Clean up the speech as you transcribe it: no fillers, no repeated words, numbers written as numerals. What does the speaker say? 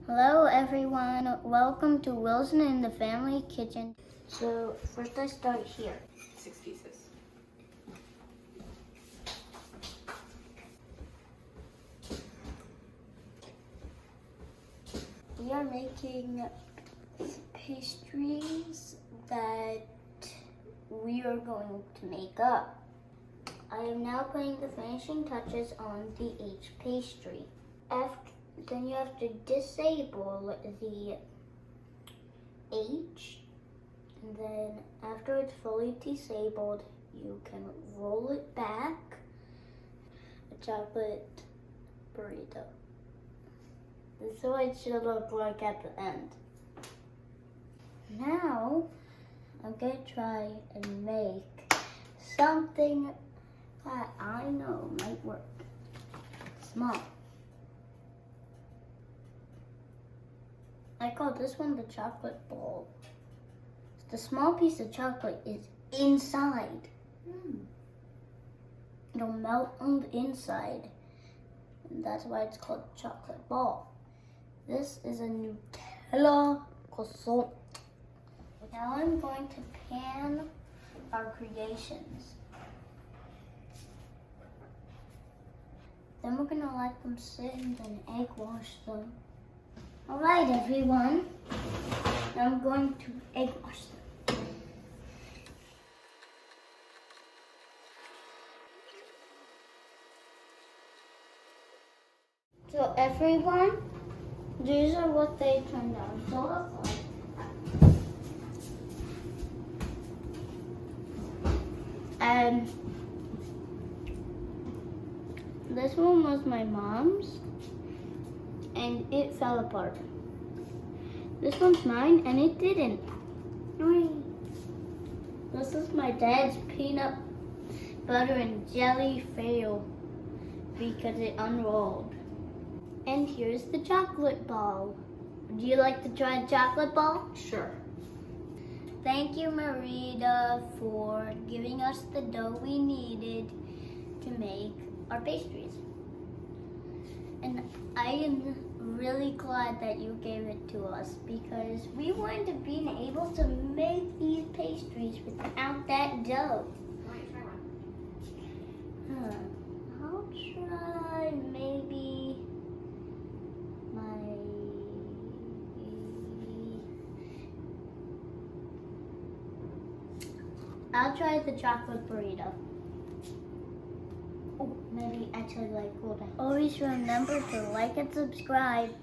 Hello everyone, welcome to Wilson and the Family Kitchen. So first I start here. 6 pieces. We are making pastries that we are going to make up. I am now putting the finishing touches on the each pastry. Then you have to disable the H, and then after it's fully disabled, you can roll it back. A chocolate burrito. This is what it should look like at the end. Now, I'm going to try and make something that I know might work. Small. I call this one the chocolate ball. The small piece of chocolate is inside. It'll melt on the inside. And that's why it's called chocolate ball. This is a Nutella croissant. Now I'm going to pan our creations. Then we're gonna let them sit and then egg wash them. All right, everyone. Now I'm going to egg wash them. So everyone, these are what they turned out to look like. And this one was my mom's, and it fell apart. This one's mine, and it didn't. This is my dad's peanut butter and jelly fail because it unrolled. And here's the chocolate ball. Would you like to try a chocolate ball? Sure. Thank you, Marita, for giving us the dough we needed to make our pastries. And I am really glad that you gave it to us because we wouldn't have been able to make these pastries without that dough. Why don't you try one? I'll try maybe I'll try the chocolate burrito. Oh, maybe actually like golden. Always remember to like and subscribe.